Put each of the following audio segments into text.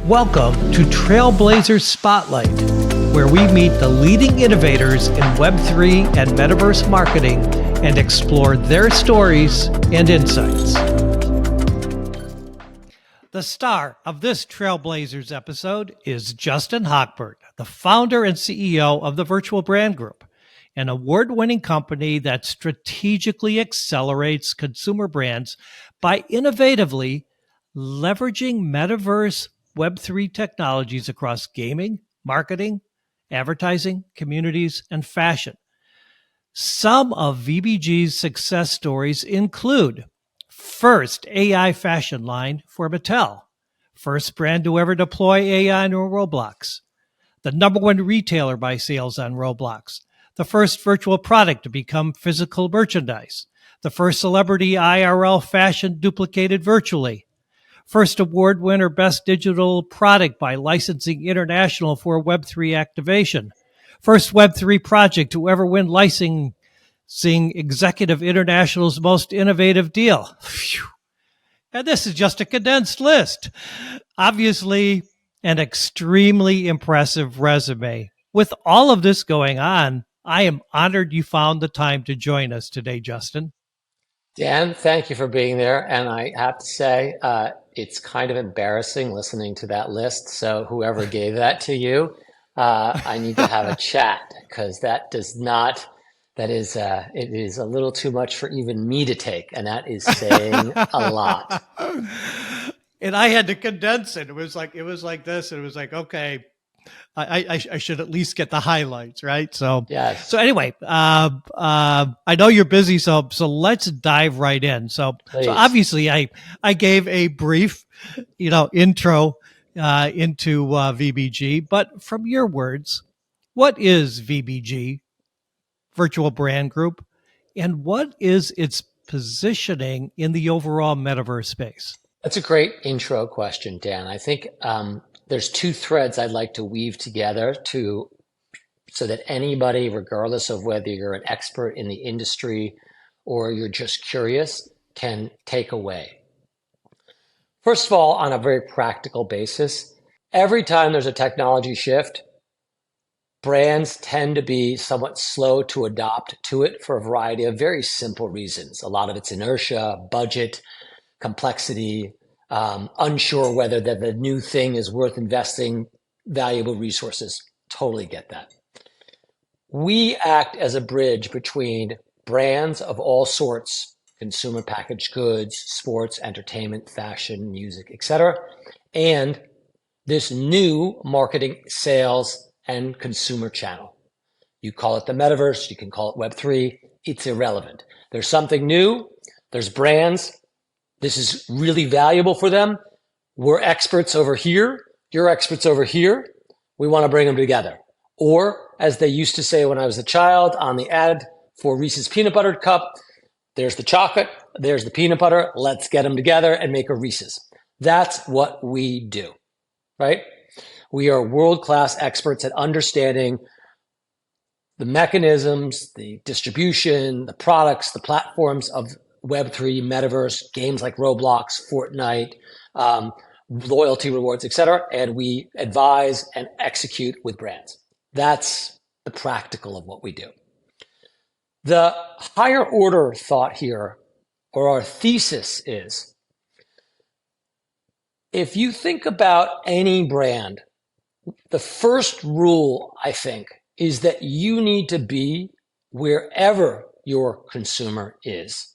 Welcome to Trailblazers Spotlight, where we meet the leading innovators in Web3 and Metaverse marketing and explore their stories and insights. The star of this Trailblazers episode is Justin Hochberg, the founder and CEO of the Virtual Brand Group, an award-winning company that strategically accelerates consumer brands by innovatively leveraging Metaverse Web3 technologies across gaming, marketing, advertising, communities, and fashion. Some of VBG's success stories include first AI fashion line for Mattel, first brand to ever deploy AI on Roblox, the number one retailer by sales on Roblox, the first virtual product to become physical merchandise, the first celebrity IRL fashion duplicated virtually, first award winner Best Digital Product by Licensing International for Web3 activation, first Web3 project to ever win Licensing Executive International's Most Innovative Deal. Phew. And this is just a condensed list. Obviously, an extremely impressive resume. With all of this going on, I am honored you found the time to join us today, Justin. Dan, thank you for being there. And I have to say, it's kind of embarrassing listening to that list. So whoever gave that to you, I need to have a chat because it is a little too much for even me to take. And that is saying a lot. And I had to condense it. It was like this. And it was like, okay, I should at least get the highlights, right? So, yes. So anyway, I know you're busy, so let's dive right in. So obviously I gave a brief, intro into VBG, but from your words, what is VBG, Virtual Brand Group, and what is its positioning in the overall metaverse space? That's a great intro question, Dan. I think there's two threads I'd like to weave together so that anybody, regardless of whether you're an expert in the industry or you're just curious, can take away. First of all, on a very practical basis, every time there's a technology shift, brands tend to be somewhat slow to adopt to it for a variety of very simple reasons. A lot of it's inertia, budget, complexity, unsure whether the new thing is worth investing valuable resources. Totally get that. We act as a bridge between brands of all sorts, consumer packaged goods, sports, entertainment, fashion, music, etc., and this new marketing, sales, and consumer channel. You call it the metaverse, you can call it Web3, it's irrelevant. There's something new, there's brands. This is really valuable for them. We're experts over here. You're experts over here. We want to bring them together. Or, as they used to say when I was a child on the ad for Reese's Peanut Butter Cup, there's the chocolate, there's the peanut butter. Let's get them together and make a Reese's. That's what we do, right? We are world-class experts at understanding the mechanisms, the distribution, the products, the platforms of Web3, Metaverse, games like Roblox, Fortnite, loyalty rewards, etc. And we advise and execute with brands. That's the practical of what we do. The higher order thought here, or our thesis is, if you think about any brand, the first rule, I think, is that you need to be wherever your consumer is.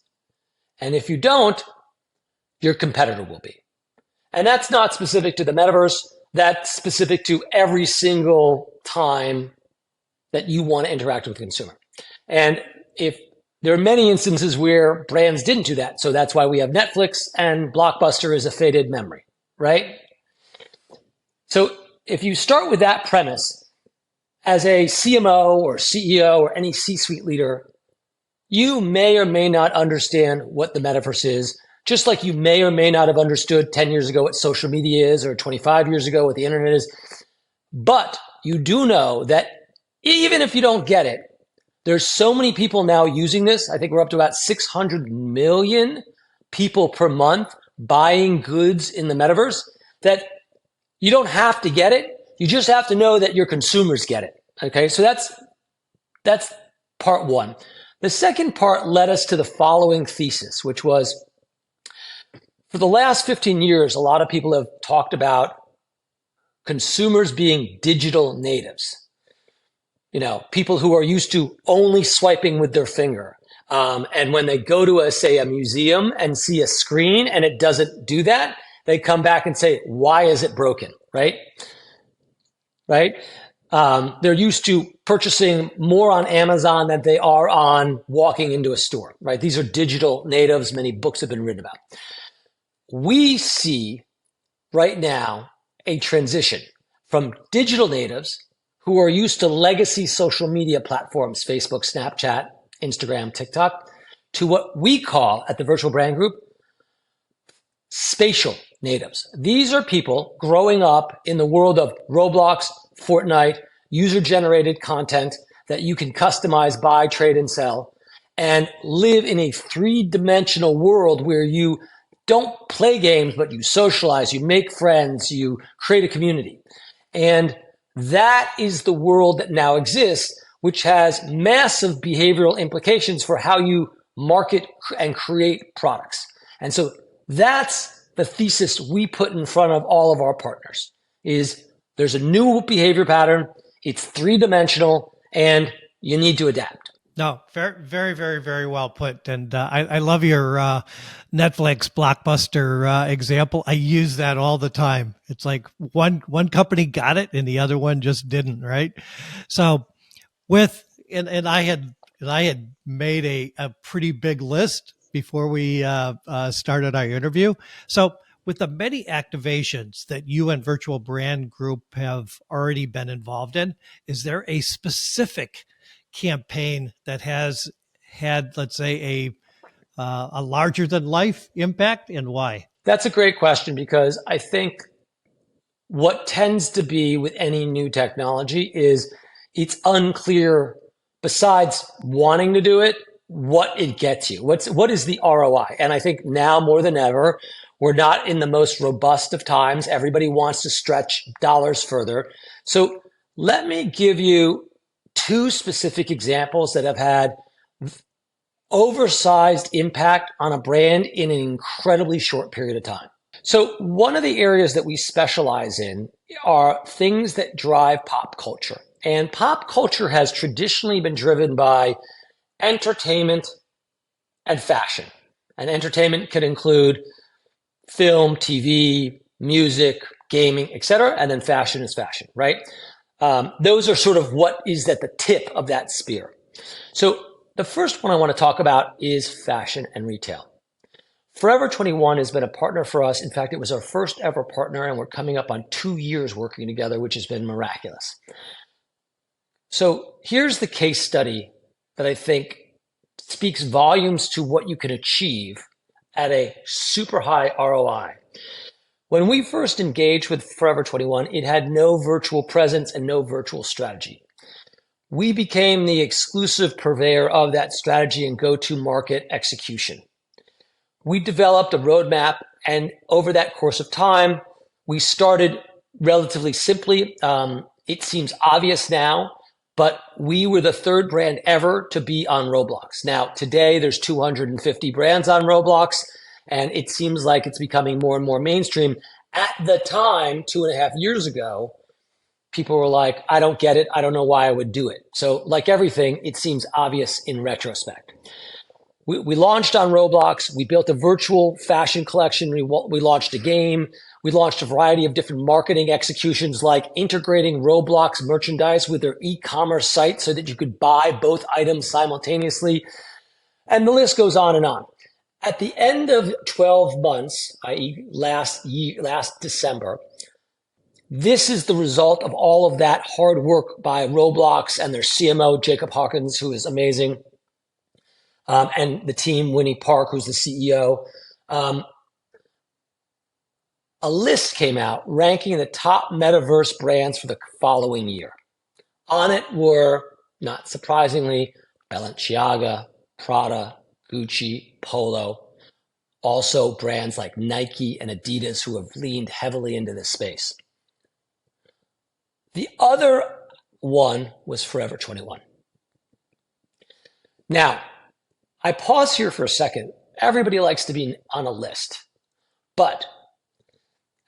And if you don't, your competitor will be. And that's not specific to the metaverse. That's specific to every single time that you want to interact with the consumer. And if there are many instances where brands didn't do that, so that's why we have Netflix and Blockbuster is a faded memory, right? So if you start with that premise, as a CMO or CEO or any C-suite leader, you may or may not understand what the metaverse is, just like you may or may not have understood 10 years ago what social media is or 25 years ago what the internet is. But you do know that even if you don't get it, there's so many people now using this. I think we're up to about 600 million people per month buying goods in the metaverse that You don't have to get it. You just have to know that your consumers get it. Okay, so that's part one. The second part led us to the following thesis, which was, for the last 15 years, a lot of people have talked about consumers being digital natives. You know, people who are used to only swiping with their finger. And when they go to a museum and see a screen and it doesn't do that, they come back and say, why is it broken? Right? They're used to purchasing more on Amazon than they are on walking into a store, right? These are digital natives. Many books have been written about. We see right now a transition from digital natives who are used to legacy social media platforms, Facebook, Snapchat, Instagram, TikTok, to what we call at the Virtual Brand Group, spatial natives. These are people growing up in the world of Roblox, Fortnite, user-generated content that you can customize, buy, trade, and sell, and live in a three-dimensional world where you don't play games, but you socialize, you make friends, you create a community. And that is the world that now exists, which has massive behavioral implications for how you market and create products. And so that's the thesis we put in front of all of our partners, is there's a new behavior pattern, it's three-dimensional, and you need to adapt. No, very, very, very, very well put. And I love your Netflix blockbuster example. I use that all the time. It's like one company got it and the other one just didn't, right? So and I had made a pretty big list before we started our interview. So with the many activations that you and Virtual Brand Group have already been involved in, is there a specific campaign that has had, let's say, a larger than life impact, and why? That's a great question, because I think what tends to be with any new technology is it's unclear, besides wanting to do it, what it gets you. What is the ROI? And I think now more than ever, we're not in the most robust of times. Everybody wants to stretch dollars further. So let me give you two specific examples that have had oversized impact on a brand in an incredibly short period of time. So one of the areas that we specialize in are things that drive pop culture. And pop culture has traditionally been driven by entertainment and fashion. And entertainment can include film, TV, music, gaming, etc. And then fashion is fashion, right? Those are sort of what is at the tip of that spear. So the first one I want to talk about is fashion and retail. Forever 21 has been a partner for us. In fact, it was our first ever partner, and we're coming up on 2 years working together, which has been miraculous. So here's the case study that I think speaks volumes to what you can achieve at a super high ROI. When we first engaged with Forever 21, it had no virtual presence and no virtual strategy. We became the exclusive purveyor of that strategy and go-to-market execution. We developed a roadmap, and over that course of time, we started relatively simply. It seems obvious now, but we were the third brand ever to be on Roblox. Now, today, there's 250 brands on Roblox, and it seems like it's becoming more and more mainstream. At the time, 2.5 years ago, people were like, I don't get it. I don't know why I would do it. So like everything, it seems obvious in retrospect. We launched on Roblox. We built a virtual fashion collection. We launched a game. We launched a variety of different marketing executions, like integrating Roblox merchandise with their e-commerce site so that you could buy both items simultaneously. And the list goes on and on. At the end of 12 months, i.e. last December, this is the result of all of that hard work by Roblox and their CMO, Jacob Hawkins, who is amazing, and the team, Winnie Park, who's the CEO. A list came out ranking the top metaverse brands for the following year. On it were, not surprisingly, Balenciaga, Prada, Gucci, Polo, also brands like Nike and Adidas, who have leaned heavily into this space. The other one was Forever 21. Now, I pause here for a second. Everybody likes to be on a list, but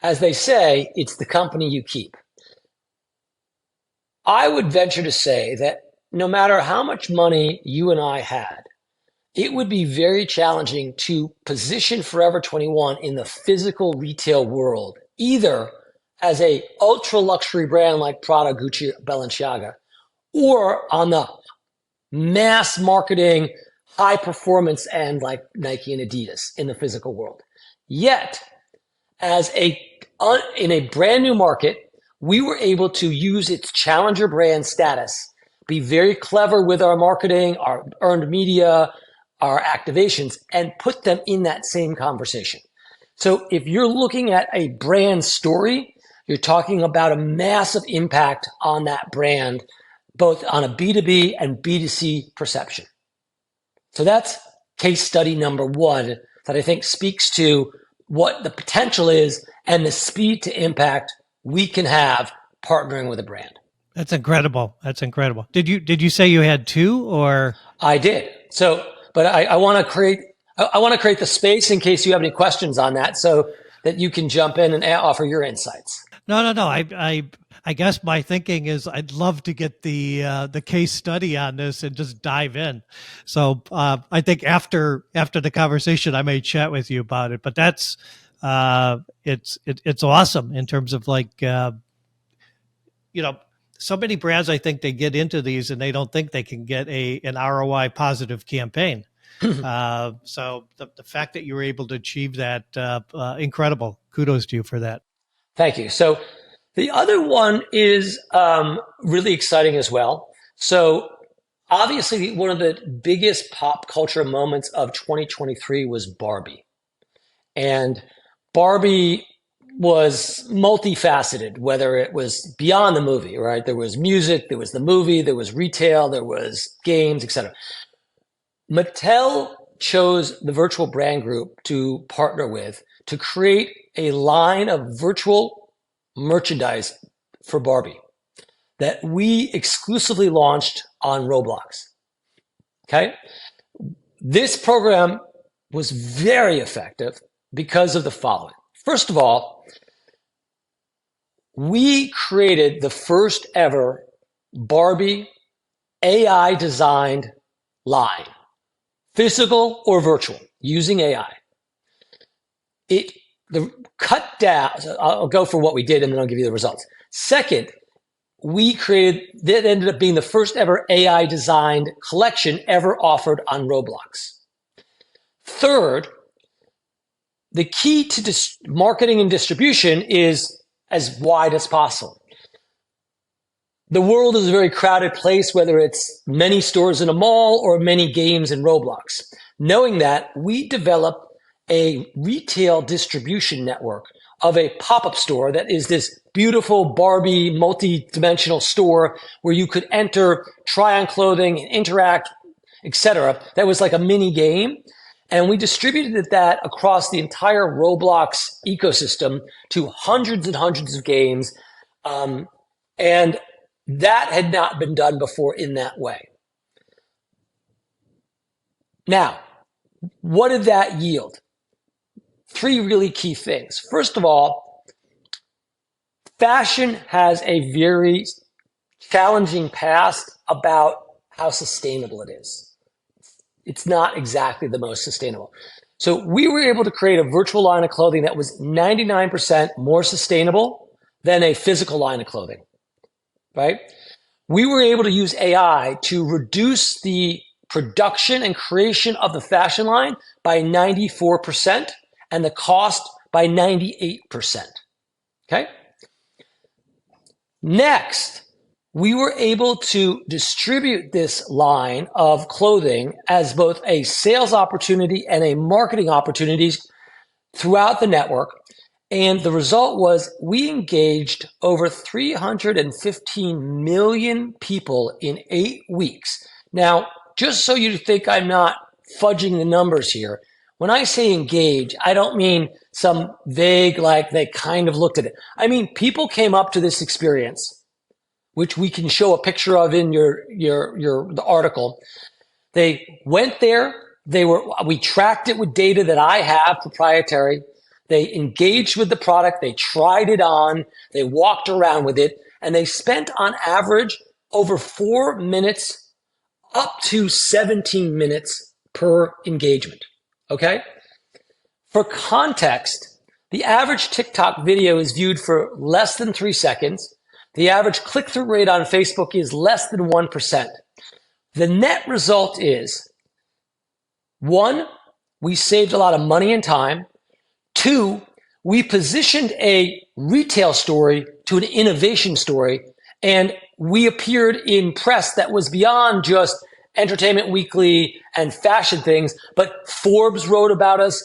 as they say, it's the company you keep. I would venture to say that no matter how much money you and I had, it would be very challenging to position Forever 21 in the physical retail world, either as a ultra luxury brand like Prada, Gucci, Balenciaga, or on the mass marketing, high performance end like Nike and Adidas in the physical world. Yet, in a brand new market, we were able to use its challenger brand status, be very clever with our marketing, our earned media, our activations, and put them in that same conversation. So if you're looking at a brand story, you're talking about a massive impact on that brand, both on a B2B and B2C perception. So that's case study number one that I think speaks to what the potential is and the speed to impact we can have partnering with a brand. That's incredible. That's incredible. Did you say you had two, or? I did. So, but I want to create the space in case you have any questions on that, so that you can jump in and offer your insights. No. I guess my thinking is I'd love to get the case study on this and just dive in. So I think after the conversation, I may chat with you about it. But that's it's awesome in terms of so many brands, I think they get into these and they don't think they can get an ROI positive campaign. So the fact that you were able to achieve that, incredible. Kudos to you for that. Thank you. So the other one is really exciting as well. So obviously one of the biggest pop culture moments of 2023 was Barbie. And Barbie was multifaceted, whether it was beyond the movie, right? There was music, there was the movie, there was retail, there was games, etc. Mattel chose the Virtual Brand Group to partner with to create a line of virtual merchandise for Barbie that we exclusively launched on Roblox. Okay. This program was very effective because of the following. First of all, we created the first ever Barbie AI designed line, physical or virtual, using AI. Cut down, I'll go for what we did and then I'll give you the results. Second, that ended up being the first ever AI designed collection ever offered on Roblox. Third, the key to marketing and distribution is as wide as possible. The world is a very crowded place, whether it's many stores in a mall or many games in Roblox. Knowing that, we developed a retail distribution network of a pop-up store that is this beautiful Barbie multi-dimensional store where you could enter, try on clothing, interact, etc. That was like a mini game. And we distributed that across the entire Roblox ecosystem to hundreds and hundreds of games. And that had not been done before in that way. Now, what did that yield? Three really key things. First of all, fashion has a very challenging past about how sustainable it is. It's not exactly the most sustainable. So we were able to create a virtual line of clothing that was 99% more sustainable than a physical line of clothing, right? We were able to use AI to reduce the production and creation of the fashion line by 94%. And the cost by 98%. Okay. Next, we were able to distribute this line of clothing as both a sales opportunity and a marketing opportunity throughout the network. And the result was we engaged over 315 million people in 8 weeks. Now, just so you think I'm not fudging the numbers here, when I say engage, I don't mean some vague, like they kind of looked at it. I mean, people came up to this experience which we can show a picture of in the article. They went there. We tracked it with data that I have proprietary. They engaged with the product. They tried it on. They walked around with it, and they spent on average over 4 minutes up to 17 minutes per engagement. Okay. For context, the average TikTok video is viewed for less than 3 seconds. The average click-through rate on Facebook is less than 1%. The net result is, 1, we saved a lot of money and time. 2, we positioned a retail story to an innovation story, and we appeared in press that was beyond just Entertainment Weekly and fashion things, but Forbes wrote about us,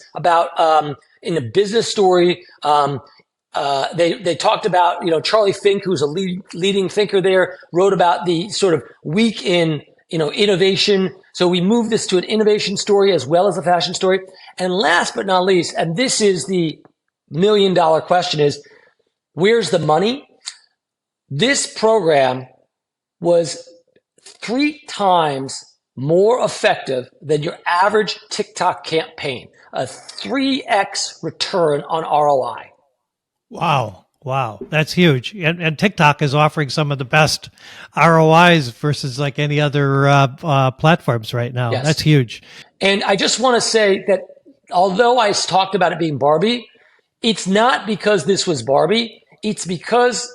in a business story. They talked about, Charlie Fink, who's a leading thinker there, wrote about the sort of week in, innovation. So we moved this to an innovation story as well as a fashion story. And last but not least, and this is the $1 million question, is where's the money? This program was 3 times more effective than your average TikTok campaign, a 3x return on ROI. Wow. That's huge. And TikTok is offering some of the best ROIs versus like any other platforms right now. Yes. That's huge. And I just want to say that although I talked about it being Barbie, it's not because this was Barbie. It's because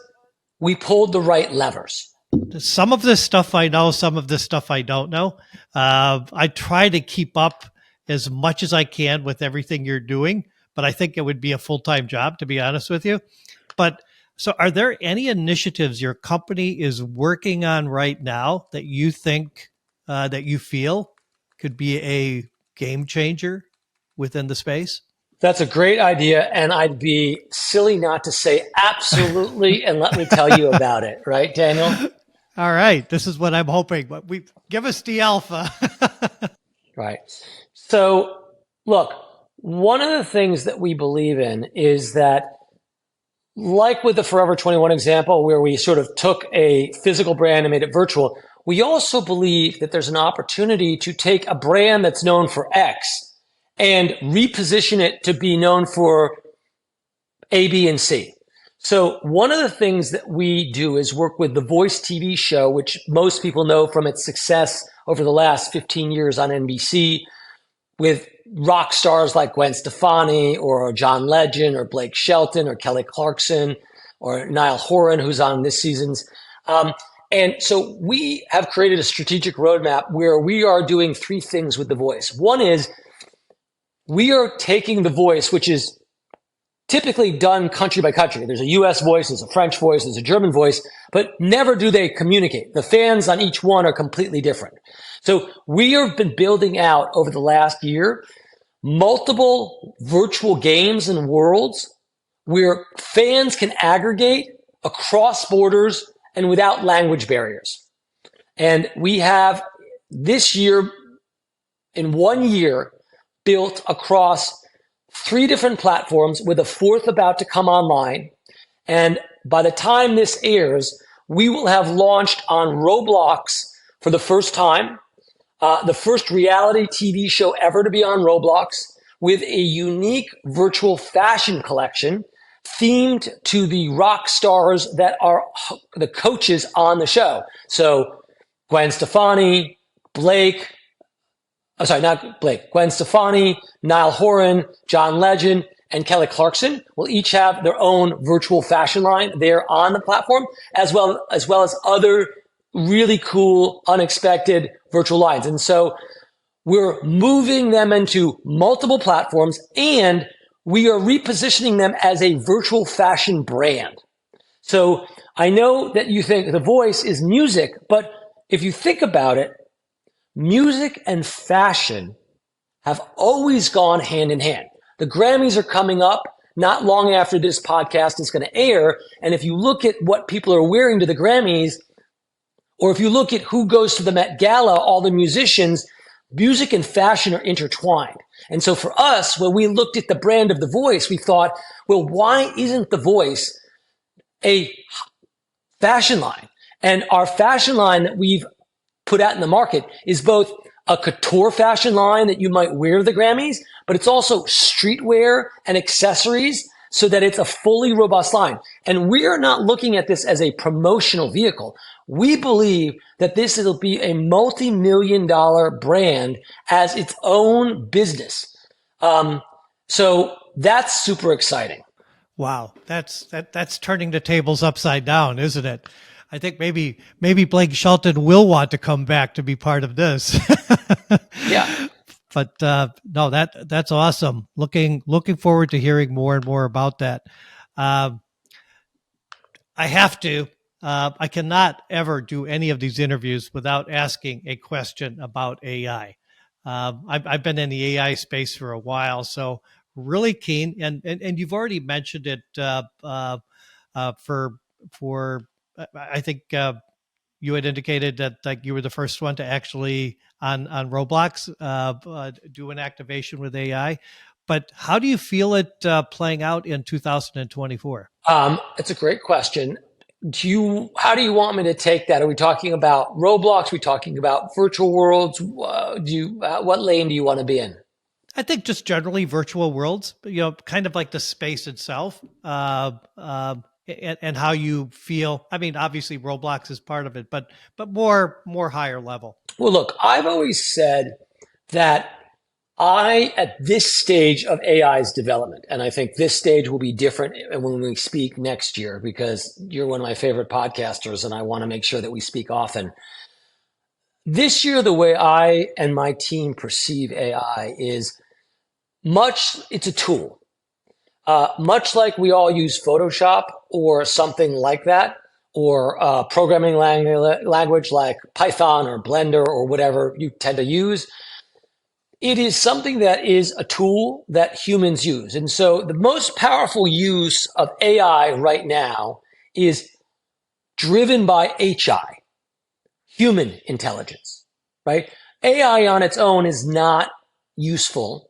we pulled the right levers. Some of this stuff I know, some of this stuff I don't know. I try to keep up as much as I can with everything you're doing, but I think it would be a full-time job, to be honest with you. But so are there any initiatives your company is working on right now that you think, that you feel could be a game changer within the space? That's a great idea, and I'd be silly not to say absolutely, and let me tell you about it, right, Daniel? All right, this is what I'm hoping, but give us the alpha. Right. So, look, one of the things that we believe in is that, like with the Forever 21 example, where we sort of took a physical brand and made it virtual, we also believe that there's an opportunity to take a brand that's known for X and reposition it to be known for A, B, and C. So one of the things that we do is work with The Voice TV show, which most people know from its success over the last 15 years on NBC, with rock stars like Gwen Stefani or John Legend or Blake Shelton or Kelly Clarkson or Niall Horan, who's on this season's. And so we have created a strategic roadmap where we are doing 3 things with The Voice. One is we are taking The Voice, which is typically done country by country. There's a US voice, there's a French voice, there's a German voice, but never do they communicate. The fans on each one are completely different. So we have been building out over the last year multiple virtual games and worlds where fans can aggregate across borders and without language barriers. And we have this year, in 1 year, built across 3 different platforms with a 4th about to come online. And by the time this airs, we will have launched on Roblox for the first time, the first reality TV show ever to be on Roblox, with a unique virtual fashion collection themed to the rock stars that are the coaches on the show. So Gwen Stefani, Gwen Stefani, Niall Horan, John Legend, and Kelly Clarkson will each have their own virtual fashion line there on the platform, as well as other really cool, unexpected virtual lines. And so we're moving them into multiple platforms, and we are repositioning them as a virtual fashion brand. So I know that you think The Voice is music, but if you think about it, music and fashion have always gone hand in hand. The Grammys are coming up not long after this podcast is going to air. And if you look at what people are wearing to the Grammys, or if you look at who goes to the Met Gala, all the musicians, music and fashion are intertwined. And so for us, when we looked at the brand of The Voice, we thought, well, why isn't The Voice a fashion line? And our fashion line that we've put out in the market is both a couture fashion line that you might wear to the Grammys, but it's also streetwear and accessories so that it's a fully robust line. And we're not looking at this as a promotional vehicle. We believe that this will be a multi-million-dollar brand as its own business. So that's super exciting. Wow, that's turning the tables upside down, isn't it? I think maybe Blake Shelton will want to come back to be part of this. Yeah. But no, that's awesome. Looking forward to hearing more and more about that. I have to. I cannot ever do any of these interviews without asking a question about AI. I've been in the AI space for a while, so really keen. And you've already mentioned it for I think you had indicated that like you were the first one to actually on Roblox do an activation with AI. But how do you feel it playing out in 2024? It's a great question. How do you want me to take that? Are we talking about Roblox? Are we talking about virtual worlds? What lane do you want to be in? I think just generally virtual worlds, kind of like the space itself, and how you feel. I mean, obviously Roblox is part of it, but more higher level. Well, look, I've always said that at this stage of AI's development, and I think this stage will be different when we speak next year, because you're one of my favorite podcasters and I want to make sure that we speak often. This year, the way I and my team perceive AI is it's a tool. Much like we all use Photoshop or something like that, or programming language like Python or Blender or whatever you tend to use, it is something that is a tool that humans use. And so the most powerful use of AI right now is driven by HI, human intelligence, right? AI on its own is not useful.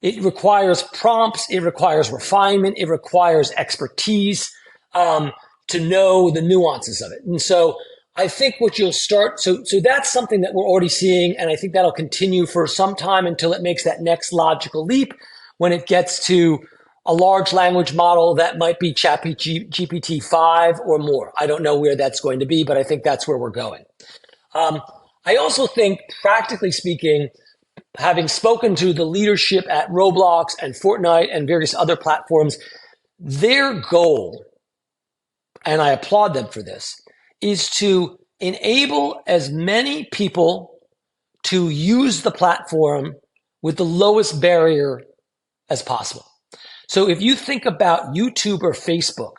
It requires prompts. It requires refinement. It requires expertise to know the nuances of it. And so I think what you'll start, so that's something that we're already seeing, and I think that'll continue for some time until it makes that next logical leap when it gets to a large language model that might be GPT-5 or more. I don't know where that's going to be, but I think that's where we're going. I also think, practically speaking, having spoken to the leadership at Roblox and Fortnite and various other platforms, their goal, and I applaud them for this, is to enable as many people to use the platform with the lowest barrier as possible. So if you think about YouTube or Facebook,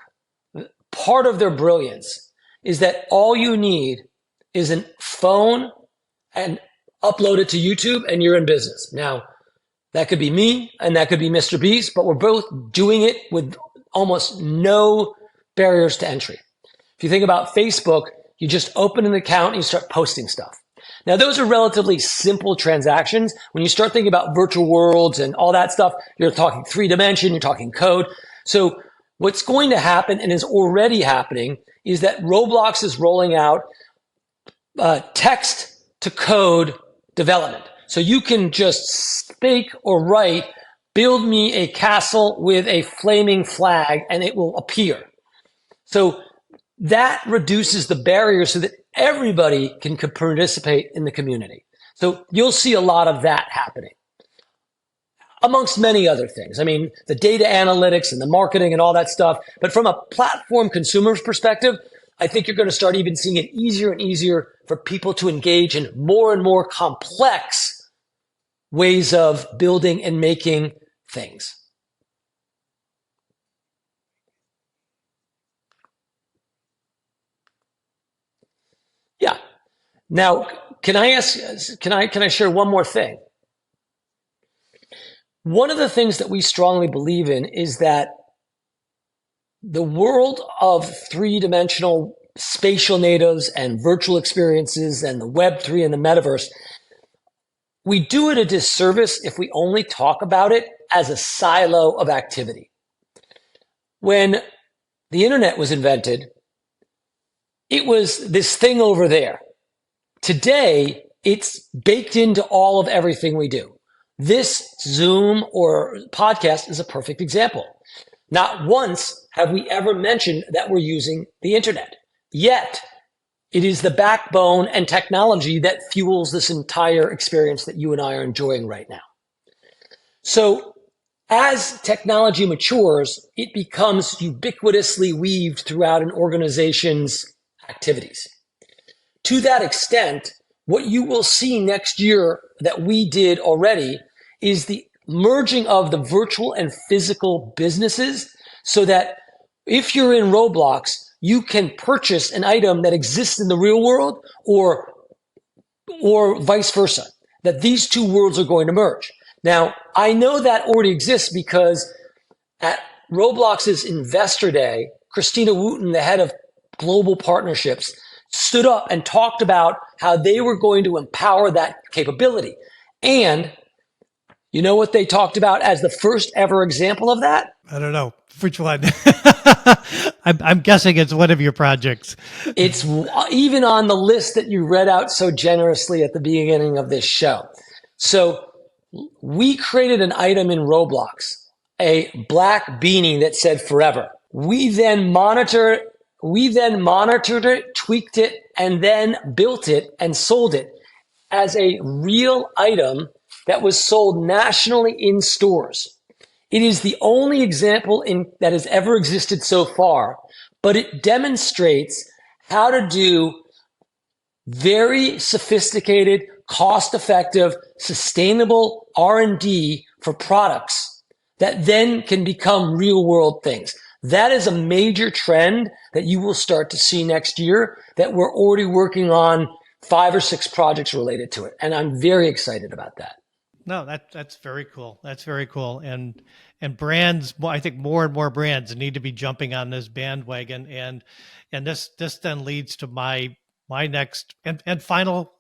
part of their brilliance is that all you need is a phone and upload it to YouTube and you're in business. Now, that could be me and that could be Mr. Beast, but we're both doing it with almost no barriers to entry. If you think about Facebook, you just open an account and you start posting stuff. Now, those are relatively simple transactions. When you start thinking about virtual worlds and all that stuff, you're talking 3D, you're talking code. So what's going to happen, and is already happening, is that Roblox is rolling out text to code development. So you can just speak or write, build me a castle with a flaming flag, and it will appear. So that reduces the barrier so that everybody can participate in the community. So you'll see a lot of that happening, amongst many other things. I mean, the data analytics and the marketing and all that stuff. But from a platform consumer's perspective, I think you're going to start even seeing it easier and easier for people to engage in more and more complex ways of building and making things. Yeah. Now, can I share one more thing? One of the things that we strongly believe in is that the world of three-dimensional spatial natives and virtual experiences and the Web3 and the Metaverse, we do it a disservice if we only talk about it as a silo of activity. When the internet was invented, it was this thing over there. Today, it's baked into all of everything we do. This Zoom or podcast is a perfect example. Not once have we ever mentioned that we're using the internet. Yet, it is the backbone and technology that fuels this entire experience that you and I are enjoying right now. So, as technology matures, it becomes ubiquitously weaved throughout an organization's activities. To that extent, what you will see next year that we did already is the merging of the virtual and physical businesses so that if you're in Roblox, you can purchase an item that exists in the real world or vice versa, that these two worlds are going to merge. Now, I know that already exists because at Roblox's Investor Day, Christina Wooten, the head of global partnerships, stood up and talked about how they were going to empower that capability. And you know what they talked about as the first ever example of that? I don't know. Which one? I'm guessing it's one of your projects. It's even on the list that you read out so generously at the beginning of this show. So we created an item in Roblox, a black beanie that said forever. We then monitored it, tweaked it, and then built it and sold it as a real item that was sold nationally in stores. It is the only example that has ever existed so far, but it demonstrates how to do very sophisticated, cost-effective, sustainable R&D for products that then can become real-world things. That is a major trend that you will start to see next year that we're already working on 5 or 6 projects related to it. And I'm very excited about that. No, that's very cool. That's very cool. And brands, I think more and more brands need to be jumping on this bandwagon. And this then leads to my next and final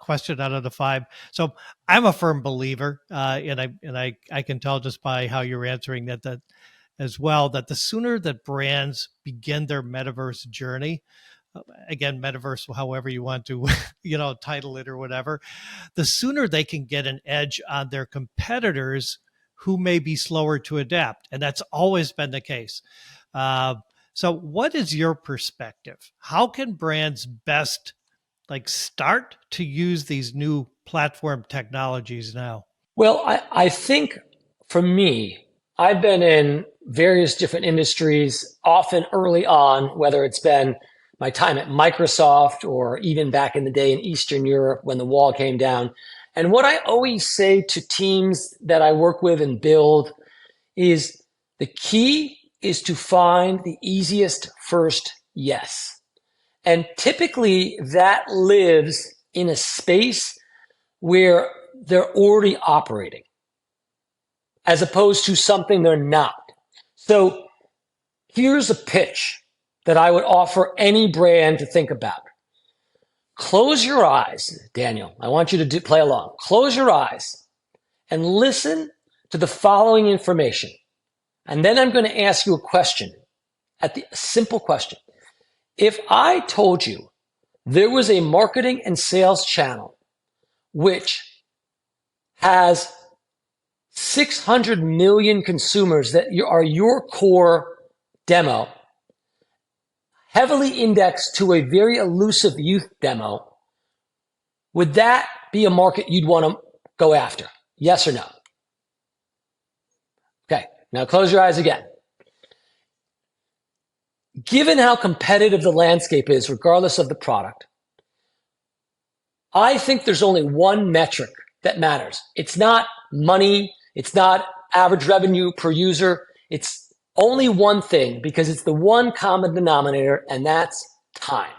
question out of the 5. So I'm a firm believer, and I can tell just by how you're answering that as well, that the sooner that brands begin their metaverse journey, again, metaverse, however you want to, title it or whatever, the sooner they can get an edge on their competitors who may be slower to adapt. And that's always been the case. So what is your perspective? How can brands best start to use these new platform technologies now? Well, I think for me, I've been in various different industries, often early on, whether it's been my time at Microsoft or even back in the day in Eastern Europe when the wall came down. And what I always say to teams that I work with and build is the key is to find the easiest first yes. And typically that lives in a space where they're already operating as opposed to something they're not. So here's a pitch that I would offer any brand to think about. Close your eyes, Daniel. I want you to play along. Close your eyes and listen to the following information. And then I'm going to ask you a question, a simple question. If I told you there was a marketing and sales channel which has 600 million consumers that are your core demo, heavily indexed to a very elusive youth demo, would that be a market you'd want to go after? Yes or no? Okay, now close your eyes again. Given how competitive the landscape is, regardless of the product, I think there's only one metric that matters. It's not money. It's not average revenue per user. It's only one thing, because it's the one common denominator, and that's time.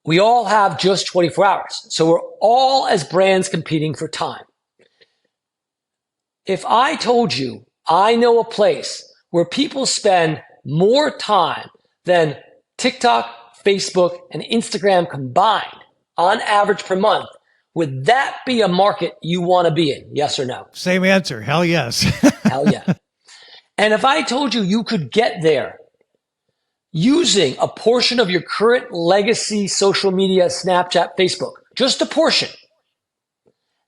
We all have just 24 hours. So we're all, as brands, competing for time. If I told you I know a place where people spend more time than TikTok, Facebook, and Instagram combined on average per month, would that be a market you want to be in? Yes or no? Same answer. Hell yes. Hell yeah. And if I told you you could get there using a portion of your current legacy social media, Snapchat, Facebook, just a portion,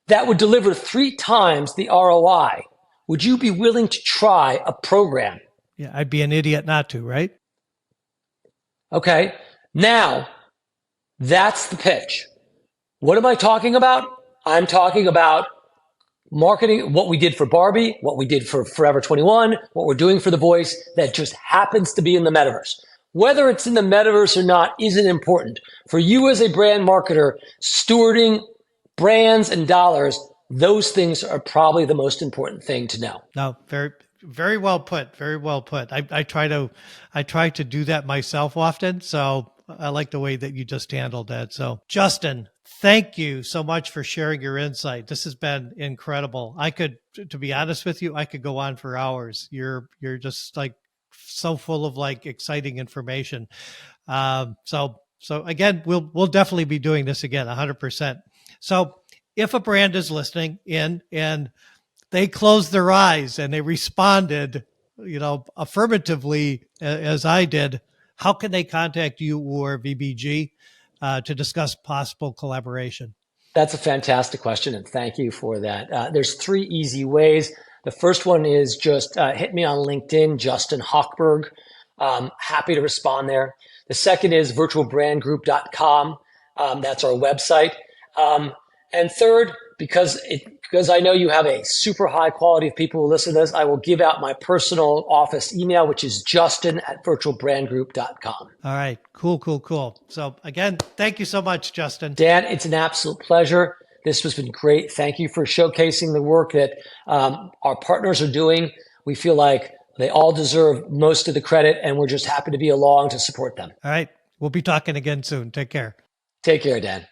that would deliver 3 times the ROI, would you be willing to try a program? Yeah, I'd be an idiot not to, right? Okay. Now, that's the pitch. What am I talking about? I'm talking about marketing, what we did for Barbie, what we did for Forever 21, what we're doing for The Voice that just happens to be in the metaverse. Whether it's in the metaverse or not isn't important. For you as a brand marketer, stewarding brands and dollars, those things are probably the most important thing to know. No, very, very well put. Very well put. I try to do that myself often. So I like the way that you just handled that. So Justin, thank you so much for sharing your insight. This has been incredible. To be honest with you, I could go on for hours. You're just like so full of like exciting information. So again, we'll definitely be doing this again, 100%. So if a brand is listening in and they closed their eyes and they responded, affirmatively as I did, how can they contact you or VBG to discuss possible collaboration? That's a fantastic question, and thank you for that. There's 3 easy ways. The first one is just hit me on LinkedIn, Justin Hochberg. Happy to respond there. The second is virtualbrandgroup.com. That's our website. And third, because I know you have a super high quality of people who listen to this, I will give out my personal office email, which is justin@virtualbrandgroup.com. All right. Cool. So again, thank you so much, Justin. Dan, it's an absolute pleasure. This has been great. Thank you for showcasing the work that our partners are doing. We feel like they all deserve most of the credit, and we're just happy to be along to support them. All right. We'll be talking again soon. Take care. Take care, Dan.